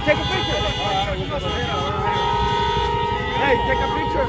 take a picture. Hey, take a picture.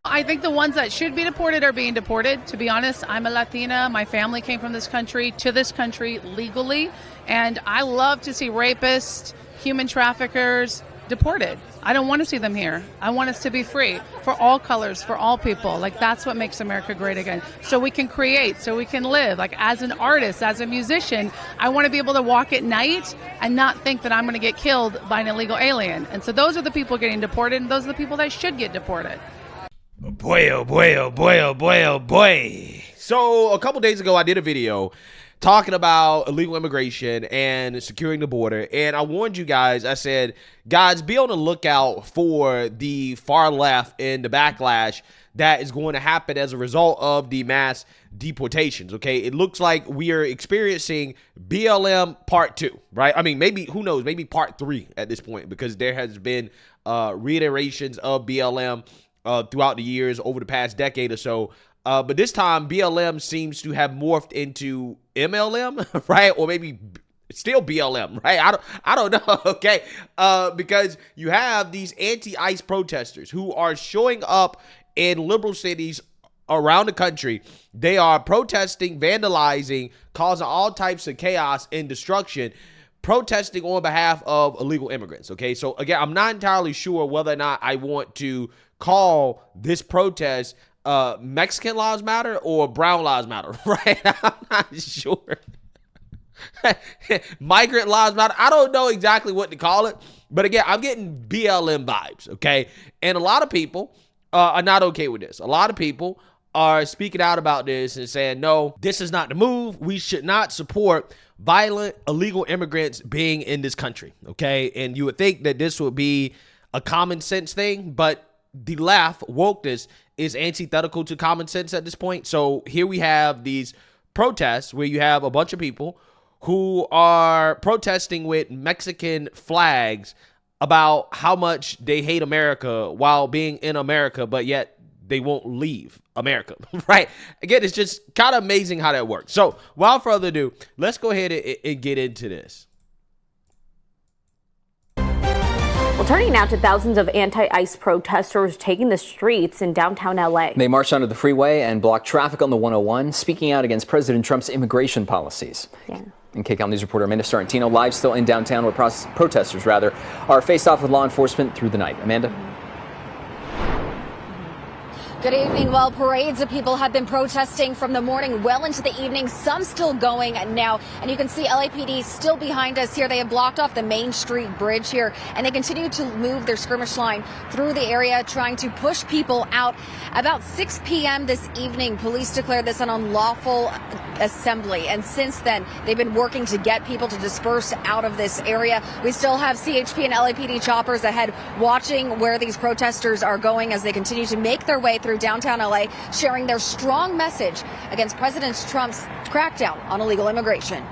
I think the ones that should be deported are being deported. To be honest, I'm a Latina. My family came from this country to this country legally. And I love to see rapists, human traffickers deported. I don't want to see them here. I want us to be free for all colors, for all people. Like, that's what makes America great again. So we can create, so we can live. Like, as an artist, as a musician, I want to be able to walk at night and not think that I'm going to get killed by an illegal alien. And so those are the people getting deported, and those are the people that should get deported. Boy, oh boy, oh boy, oh boy, oh boy. So a couple days ago, I did a video talking about illegal immigration and securing the border. And I warned you guys, I said, guys, be on the lookout for the far left and the backlash that is going to happen as a result of the mass deportations, okay? It looks like we are experiencing BLM part 2, right? I mean, maybe, who knows, maybe part 3 at this point, because there has been reiterations of BLM throughout the years over the past decade or so. But this time, BLM seems to have morphed into MLM, right? Or maybe still BLM, right? I don't know, okay? Because you have these anti-ICE protesters who are showing up in liberal cities around the country. They are protesting, vandalizing, causing all types of chaos and destruction, protesting on behalf of illegal immigrants, okay? So, again, I'm not entirely sure whether or not I want to call this protest Mexican Lives Matter or Brown Lives Matter, right? I'm not sure. Migrant Lives Matter. I don't know exactly what to call it. But again, I'm getting BLM vibes, okay? And a lot of people are not okay with this. A lot of people are speaking out about this and saying, no, this is not the move. We should not support violent illegal immigrants being in this country, okay? And you would think that this would be a common sense thing, but the left wokeness is antithetical to common sense at this point. So here we have these protests where you have a bunch of people who are protesting with Mexican flags about how much they hate America while being in America, but yet they won't leave America, right? Again, it's just kind of amazing how that works. So without further ado, let's go ahead and get into this. Well, turning now to thousands of anti-ICE protesters taking the streets in downtown LA. They marched onto the freeway and blocked traffic on the 101, speaking out against President Trump's immigration policies. Yeah. And KCAL News reporter Amanda Sorrentino live still in downtown where protesters are faced off with law enforcement through the night. Amanda? Good evening. Well, parades of people have been protesting from the morning well into the evening, some still going now. And you can see LAPD still behind us here. They have blocked off the Main Street Bridge here, and they continue to move their skirmish line through the area, trying to push people out. About 6 p.m. this evening, police declared this an unlawful assembly. And since then, they've been working to get people to disperse out of this area. We still have CHP and LAPD choppers ahead watching where these protesters are going as they continue to make their way through downtown LA, sharing their strong message against President Trump's crackdown on illegal immigration.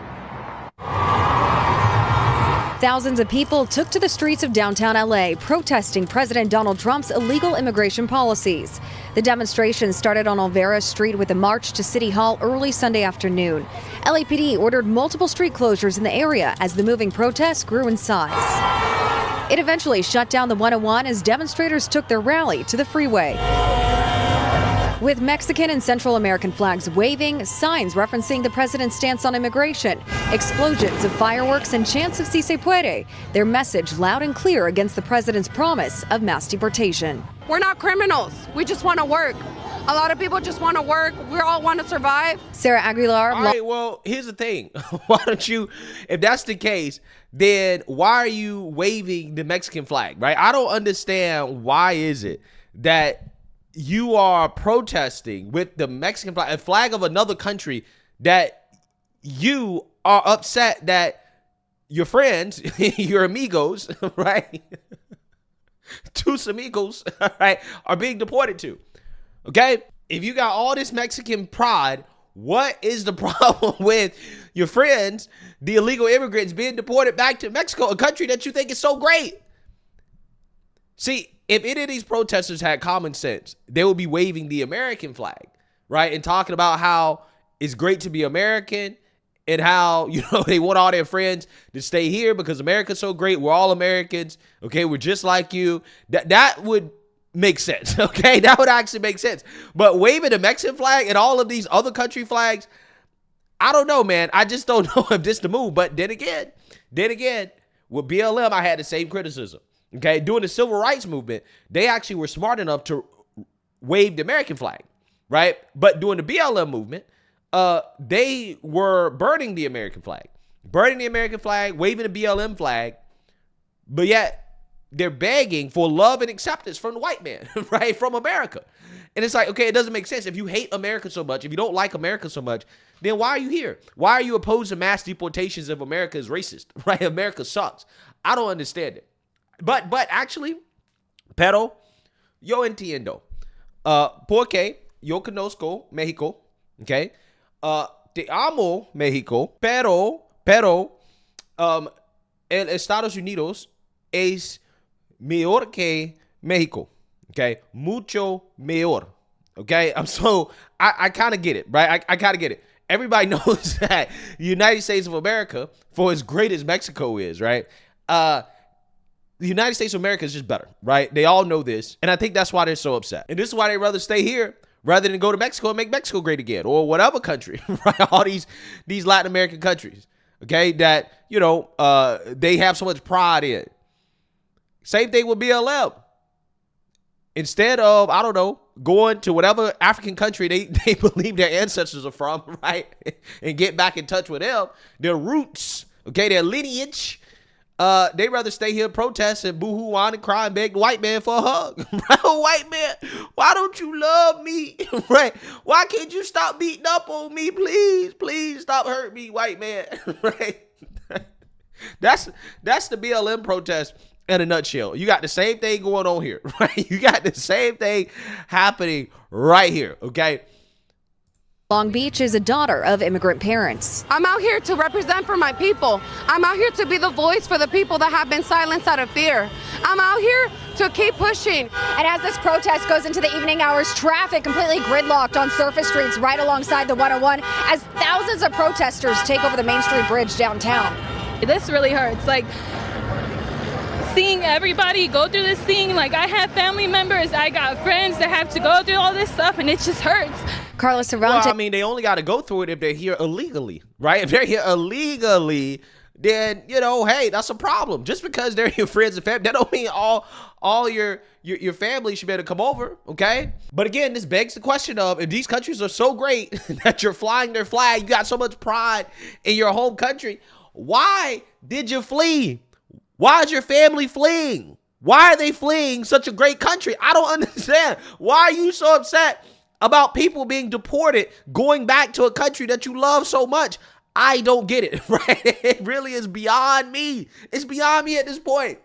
Thousands of people took to the streets of downtown LA protesting President Donald Trump's illegal immigration policies. The demonstration started on Olvera Street with a march to City Hall early Sunday afternoon. LAPD ordered multiple street closures in the area as the moving protests grew in size. It eventually shut down the 101 as demonstrators took their rally to the freeway. With Mexican and Central American flags waving, signs referencing the president's stance on immigration, explosions of fireworks, and chants of Si se puede, their message loud and clear against the president's promise of mass deportation. We're not criminals. We just want to work. A lot of people just want to work. We all want to survive. Sarah Aguilar. All right, well, here's the thing. Why don't you, if that's the case, then why are you waving the Mexican flag, right? I don't understand why is it that you are protesting with the Mexican flag, a flag of another country, that you are upset that your friends, your amigos, right? Tus amigos, right, are being deported to. Okay? If you got all this Mexican pride, what is the problem with your friends, the illegal immigrants, being deported back to Mexico, a country that you think is so great? See, if any of these protesters had common sense, they would be waving the American flag, right? And talking about how it's great to be American and how, they want all their friends to stay here because America's so great. We're all Americans. Okay, we're just like you. That would make sense. Okay, that would actually make sense. But waving the Mexican flag and all of these other country flags, I don't know, man. I just don't know if this is the move. But then again, with BLM, I had the same criticism. Okay, during the civil rights movement, they actually were smart enough to wave the American flag, right? But during the BLM movement, they were burning the American flag, waving the BLM flag, but yet they're begging for love and acceptance from the white man, right? From America. And it's like, okay, it doesn't make sense. If you hate America so much, if you don't like America so much, then why are you here? Why are you opposed to mass deportations if America is racist, right? America sucks. I don't understand it. But actually, pero yo entiendo. Porque yo conozco México, okay? Te amo México, pero el Estados Unidos es mejor que México, okay? Mucho mejor, okay? I kind of get it, right? I kind of get it. Everybody knows that the United States of America, for as great as Mexico is, right? The United States of America is just better, right? They all know this. And I think that's why they're so upset. And this is why they'd rather stay here rather than go to Mexico and make Mexico great again, or whatever country, right? All these Latin American countries, okay, that, they have so much pride in. Same thing with BLM. Instead of, I don't know, going to whatever African country they believe their ancestors are from, right? And get back in touch with them, their roots, okay, their lineage. They'd rather stay here, protest, and boo-hoo, whine, and cry, and beg the white man for a hug. White man, why don't you love me? Right? Why can't you stop beating up on me? Please stop hurting me, white man. Right? That's the BLM protest in a nutshell. You got the same thing going on here, right? You got the same thing happening right here, okay? Long Beach is a daughter of immigrant parents. I'm out here to represent for my people. I'm out here to be the voice for the people that have been silenced out of fear. I'm out here to keep pushing. And as this protest goes into the evening hours, traffic completely gridlocked on surface streets right alongside the 101 as thousands of protesters take over the Main Street Bridge downtown. This really hurts. Like, seeing everybody go through this thing, like I have family members, I got friends that have to go through all this stuff, and it just hurts. Carlos Cervantes. Well, I mean, they only got to go through it if they're here illegally, right? If they're here illegally, then, hey, that's a problem. Just because they're your friends and family, that don't mean all your family should be able to come over, okay? But again, this begs the question of, if these countries are so great that you're flying their flag, you got so much pride in your home country, why did you flee? Why is your family fleeing? Why are they fleeing such a great country? I don't understand. Why are you so upset about people being deported, going back to a country that you love so much? I don't get it, right? It really is beyond me. It's beyond me at this point.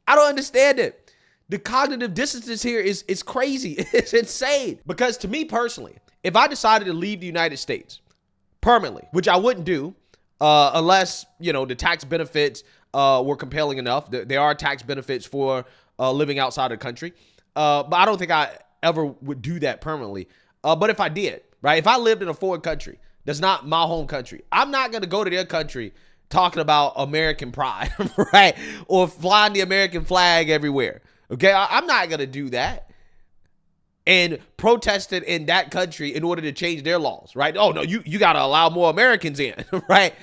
I don't understand it. The cognitive dissonance here is crazy. It's insane. Because to me personally, if I decided to leave the United States permanently, which I wouldn't do unless, the tax benefits were compelling enough. There are tax benefits for living outside of the country. But I don't think I ever would do that permanently. But if I did, right, if I lived in a foreign country that's not my home country, I'm not going to go to their country talking about American pride, right, or flying the American flag everywhere. Okay, I'm not going to do that and protested in that country in order to change their laws, right? Oh, no, you got to allow more Americans in, right?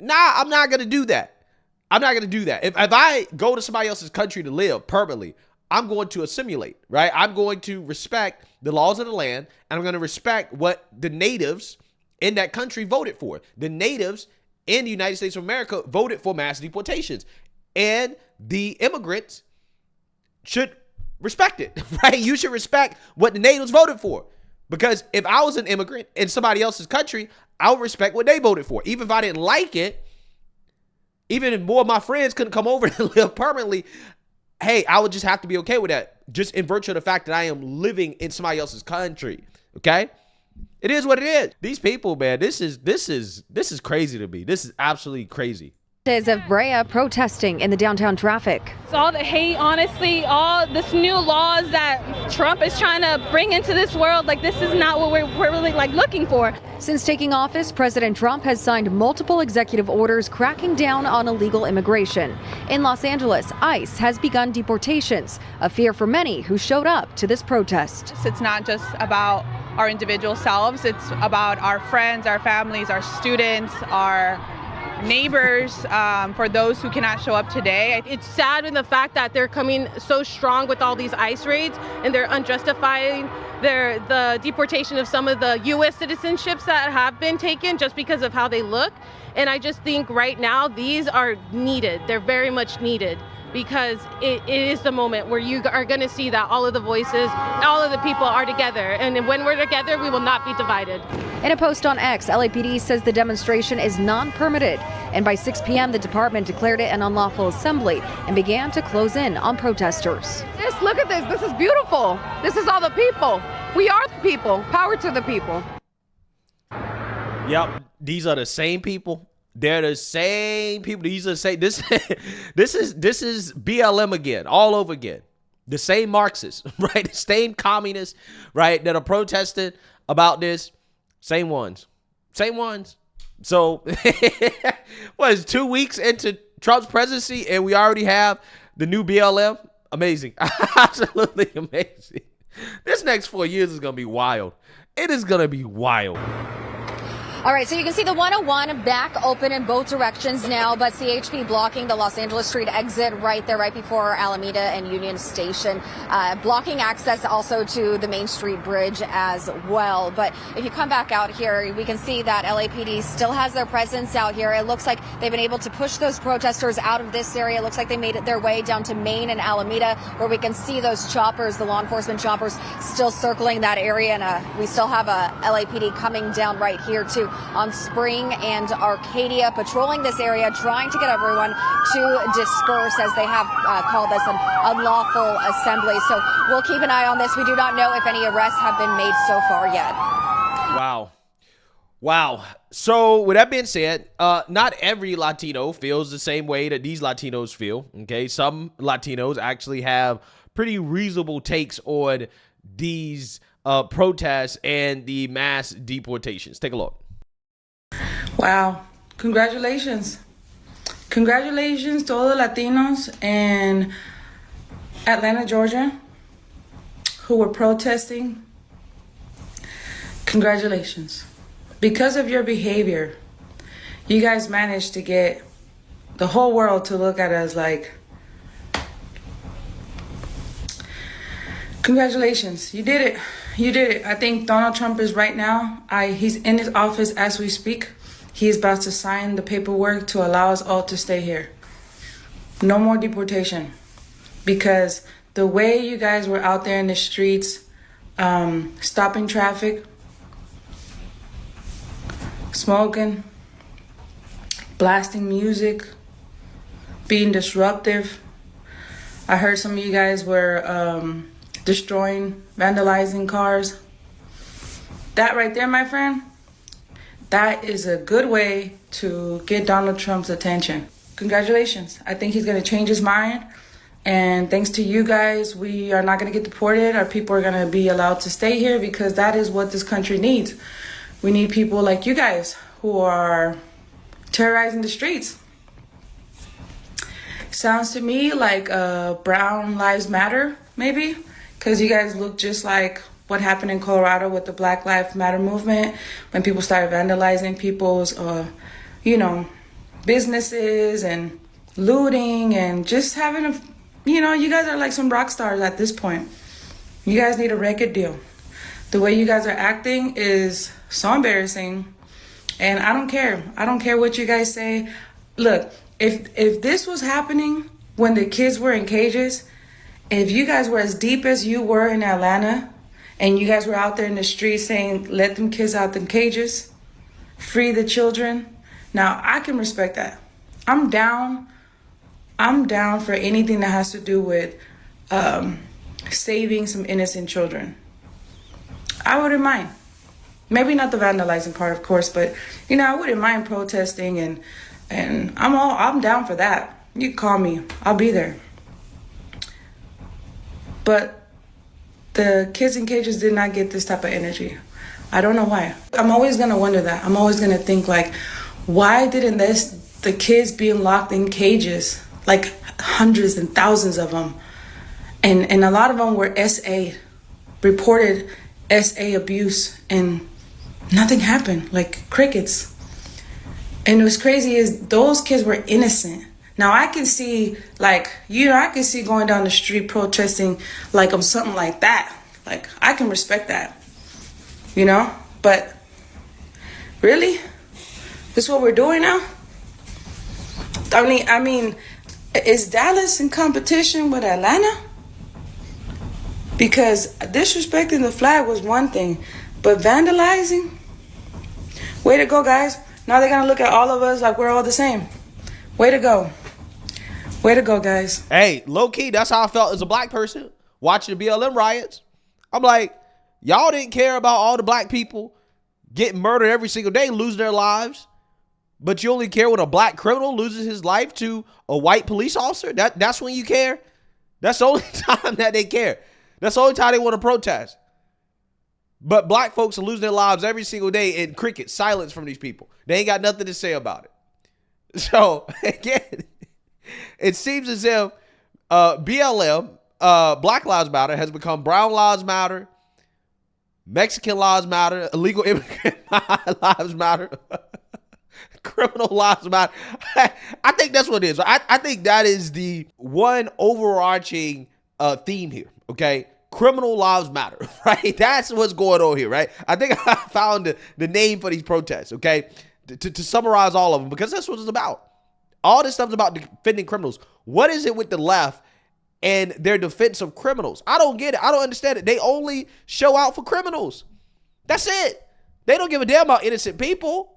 Nah, I'm not going to do that. I'm not going to do that. If I go to somebody else's country to live permanently, I'm going to assimilate, right? I'm going to respect the laws of the land, and I'm going to respect what the natives in that country voted for. The natives in the United States of America voted for mass deportations, and the immigrants should respect it, right? You should respect what the natives voted for. Because if I was an immigrant in somebody else's country, I would respect what they voted for. Even if I didn't like it, even if more of my friends couldn't come over and live permanently, hey, I would just have to be okay with that. Just in virtue of the fact that I am living in somebody else's country. Okay? It is what it is. These people, man, this is crazy to me. This is absolutely crazy. Of Brea protesting in the downtown traffic. It's all the hate, honestly, all this new laws that Trump is trying to bring into this world. Like, this is not what we're really like looking for. Since taking office, President Trump has signed multiple executive orders cracking down on illegal immigration. In Los Angeles, ICE has begun deportations, a fear for many who showed up to this protest. It's not just about our individual selves. It's about our friends, our families, our students, our neighbors, for those who cannot show up today. It's sad in the fact that they're coming so strong with all these ICE raids, and they're unjustifying the deportation of some of the U.S. citizenships that have been taken just because of how they look. And I just think right now these are needed. They're very much needed, because it is the moment where you are going to see that all of the voices, all of the people are together. And when we're together, we will not be divided. In a post on X, LAPD says the demonstration is non-permitted. And by 6 p.m., the department declared it an unlawful assembly and began to close in on protesters. Just look at this. This is beautiful. This is all the people. We are the people. Power to the people. Yep, these are the same people. They're the same people. These are the same. This is BLM again, all over again. The same Marxists, right? The same communists, right? That are protesting about this. Same ones. Same ones. So, what is 2 weeks into Trump's presidency and we already have the new BLM? Amazing. Absolutely amazing. This next 4 years is going to be wild. It is going to be wild. All right, so you can see the 101 back open in both directions now, but CHP blocking the Los Angeles Street exit right there, right before Alameda and Union Station, blocking access also to the Main Street Bridge as well. But if you come back out here, we can see that LAPD still has their presence out here. It looks like they've been able to push those protesters out of this area. It looks like they made their way down to Main and Alameda, where we can see those choppers, the law enforcement choppers, still circling that area. And we still have a LAPD coming down right here, too, on Spring and Arcadia, patrolling this area, trying to get everyone to disperse, as they have called this an unlawful assembly. So we'll keep an eye on this. We do not know if any arrests have been made so far yet. Wow. So with that being said, not every Latino feels the same way that these Latinos feel. Okay, some Latinos actually have pretty reasonable takes on these protests and the mass deportations. Take a look. Wow. Congratulations. Congratulations to all the Latinos in Atlanta, Georgia, who were protesting. Congratulations. Because of your behavior, you guys managed to get the whole world to look at us like, congratulations. You did it. You did it. I think Donald Trump is right now. He's in his office as we speak. He's about to sign the paperwork to allow us all to stay here. No more deportation. Because the way you guys were out there in the streets, stopping traffic, smoking, blasting music, being disruptive. I heard some of you guys were destroying, vandalizing cars. That right there, my friend, that is a good way to get Donald Trump's attention. Congratulations. I think he's going to change his mind. And thanks to you guys, we are not going to get deported. Our people are going to be allowed to stay here, because that is what this country needs. We need people like you guys who are terrorizing the streets. Sounds to me like Brown Lives Matter, maybe, because you guys look just like what happened in Colorado with the Black Lives Matter movement, when people started vandalizing people's, businesses and looting and just having you guys are like some rock stars at this point. You guys need a record deal. The way you guys are acting is so embarrassing, and I don't care. I don't care what you guys say. Look, if this was happening when the kids were in cages If you guys were as deep as you were in Atlanta, and you guys were out there in the streets saying, let them kids out them cages, free the children, now I can respect that. I'm down for anything that has to do with saving some innocent children. I wouldn't mind. Maybe not the vandalizing part, of course, but I wouldn't mind protesting, and I'm down for that. You can call me, I'll be there. But the kids in cages did not get this type of energy. I don't know why. I'm always gonna wonder that. I'm always gonna think like, why didn't the kids being locked in cages, like hundreds and thousands of them, and a lot of them were reported SA abuse, and nothing happened, like crickets. And what's crazy is those kids were innocent. Now I can see I can see going down the street protesting like I'm something like that. Like I can respect that, but really? This is what we're doing now? I mean, is Dallas in competition with Atlanta? Because disrespecting the flag was one thing, but vandalizing? Way to go, guys. Now they're gonna look at all of us like we're all the same. Way to go. Way to go, guys. Hey, low key, that's how I felt as a black person watching the BLM riots. I'm like, y'all didn't care about all the black people getting murdered every single day, losing their lives. But you only care when a black criminal loses his life to a white police officer? That's when you care? That's the only time that they care. That's the only time they want to protest. But black folks are losing their lives every single day, and cricket, silence from these people. They ain't got nothing to say about it. So, again, it seems as if BLM, Black Lives Matter, has become Brown Lives Matter, Mexican Lives Matter, illegal immigrant lives matter, criminal lives matter. I think that's what it is. I think that is the one overarching theme here, okay? Criminal lives matter, right? That's what's going on here, right? I think I found the name for these protests, okay? To summarize all of them, because that's what it's about. All this stuff is about defending criminals. What is it with the left and their defense of criminals? I don't get it. I don't understand it. They only show out for criminals. That's it. They don't give a damn about innocent people.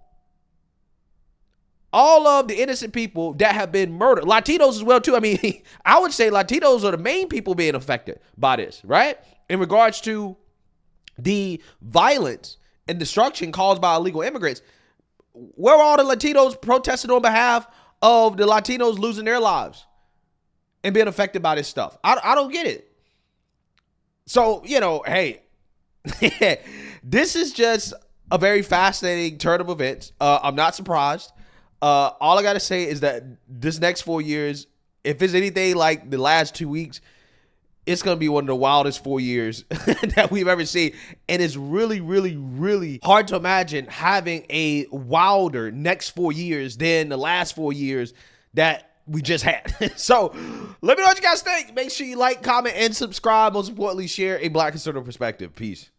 All of the innocent people that have been murdered, Latinos as well too. I mean, I would say Latinos are the main people being affected by this, right? In regards to the violence and destruction caused by illegal immigrants. Where are all the Latinos protesting on behalf of the Latinos losing their lives and being affected by this stuff? I don't get it. So, hey, this is just a very fascinating turn of events. I'm not surprised. All I got to say is that this next 4 years, if it's anything like the last 2 weeks, it's going to be one of the wildest 4 years that we've ever seen. And it's really, really, really hard to imagine having a wilder next 4 years than the last 4 years that we just had. So let me know what you guys think. Make sure you like, comment, and subscribe. Most importantly, share a Black conservative perspective. Peace.